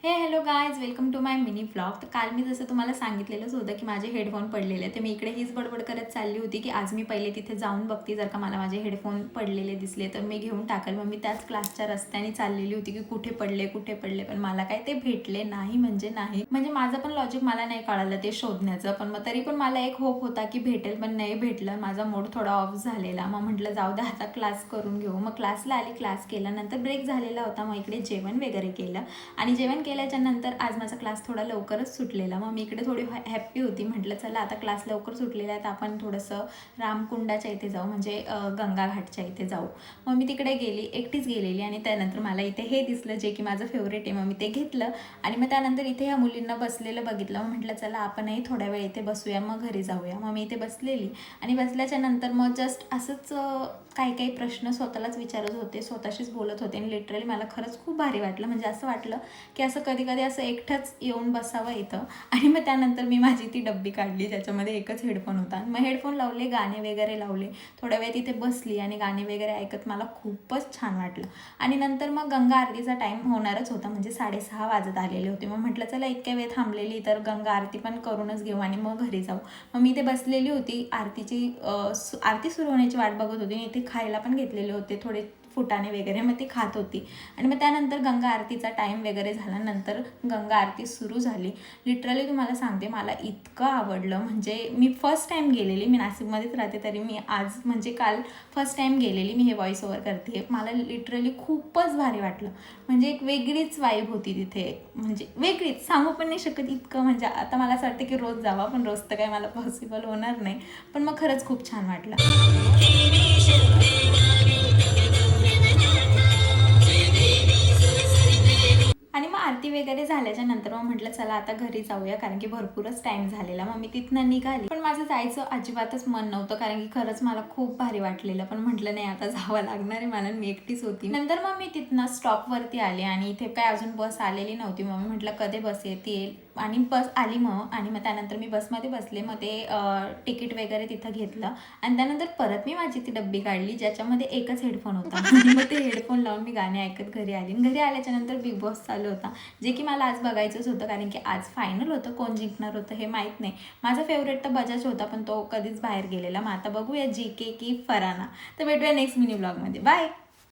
हे hello guys, welcome to my mini vlog. तर काल मी जसं तुम्हाला सांगितलेलंच होतं की माझे हेडफोन पडलेले, तर मी इकडे हीच बडबड करत चालली होती की आज मी पहिले तिथे जाऊन बघते, जर का मला माझे हेडफोन पडलेले दिसले तर मी घेऊन टाकेल. मग मी त्याच क्लासच्या रस्त्याने चाललेली होती की कुठे पडले, पण मला काय ते भेटले नाही. म्हणजे माझं पण लॉजिक मला नाही कळालं ते शोधण्याचं, पण मग तरी पण मला एक होप होता की भेटेल, पण नाही भेटलं. माझा मूड थोडा ऑफ झालेला. मग म्हटलं जाऊ द्या, आता क्लास करून घेऊ. मग क्लासला आली, क्लास केला, नंतर ब्रेक झालेला होता. मग इकडे जेवण वगैरे केलं आणि जेवण केल्याच्या नंतर आज माझा क्लास थोडा लवकरच सुटलेला. मग मी इकडे थोडी हॅप्पी होती. म्हटलं चला आता क्लास लवकर सुटलेला आहे तर आपण थोडंसं रामकुंडाच्या इथे जाऊ, म्हणजे गंगा घाटच्या इथे जाऊ. मग मी तिकडे गेली, एकटीच गेलेली आणि त्यानंतर मला इथे हे दिसलं जे की माझं फेवरेट आहे. मग मी ते घेतलं आणि मग त्यानंतर इथे ह्या मुलींना बसलेलं बघितलं. मग म्हटलं चला आपणही थोड्या वेळ इथे बसूया, मग घरी जाऊया. मग मी इथे बसलेली आणि बसल्याच्या नंतर मग जस्ट असंच काही काही प्रश्न स्वतःलाच विचारत होते, स्वतःशीच बोलत होते आणि लिटरली मला खरंच खूप भारी वाटलं. म्हणजे असं वाटलं की असं कधी कधी असं एकटंच येऊन बसावं इथं. आणि मग त्यानंतर मी माझी ती डब्बी काढली ज्याच्यामध्ये एकच हेडफोन होता. मग हेडफोन लावले, गाणे वगैरे लावले, थोड्या वेळ तिथे बसली आणि गाणे वगैरे ऐकत मला खूपच छान वाटलं. आणि नंतर मग गंगा आरतीचा टाईम होणारच होता, म्हणजे 6:30 वाजत आलेले होते. मग म्हटलं चला इतक्या वेळ थांबलेली तर गंगा आरती पण करूनच घेऊ आणि मग घरी जाऊ. मग मी इथे बसलेली होती, आरती सुरू होण्याची वाट बघत होती. इथे खायला पण घेतलेले होते थोडे फुटाणे वगैरे, मग ती खात होती. आणि मग त्यानंतर गंगा आरतीचा टाईम वगैरे झाला, नंतर गंगा आरती सुरू झाली. लिटरली तुम्हाला सांगते मला इतकं आवडलं. म्हणजे मी फर्स्ट टाईम गेलेली, मी नाशिकमध्येच राहते तरी मी आज म्हणजे काल फर्स्ट टाईम गेलेली. मी हे व्हॉइस ओव्हर करते. मला लिटरली खूपच भारी वाटलं. म्हणजे एक वेगळीच वाईब होती तिथे, म्हणजे वेगळीच सांगू पण नाही शकत इतकं. म्हणजे आता मला असं वाटतं की रोज जावा, पण रोज तर काही मला पॉसिबल होणार नाही. पण मग खरंच खूप छान वाटलं. आणि मग आरती वगैरे झाल्याच्या नंतर मग म्हटलं चला आता घरी जाऊया, कारण की भरपूरच टाइम झालेला. मग मी तिथनं निघाली, पण माझं जायचं अजिबातच मन नव्हतं, कारण की खरंच मला खूप भारी वाटलेलं. पण म्हटलं नाही आता जावं लागणार आहे मला, मी एकटीच होती. नंतर मग मी तिथनं स्टॉपवरती आले आणि इथे काय अजून बस आलेली नव्हती. मग मी म्हटलं कधी बस येईल, आणि बस आली मग. आणि मग त्यानंतर मी बसमध्ये बसले. मग ते तिकीट वगैरे तिथं घेतलं आणि त्यानंतर परत मी माझी ती डब्बी काढली ज्याच्यामध्ये एकच हेडफोन होता. आणि मग ते हेडफोन लावून मी गाणे ऐकत घरी आली. घरी आल्याच्या नंतर बिग बॉस चालू होता, जे की मला आज बघायचंच होतं, कारण की आज फायनल होतं. कोण जिंकणार होतं हे माहीत नाही. माझा फेवरेट तर बजाज होता, पण तो कधीच बाहेर गेलेला. मग आता बघूया जी के की फराना. तर भेटूया नेक्स्ट मिनी ब्लॉगमध्ये. बाय.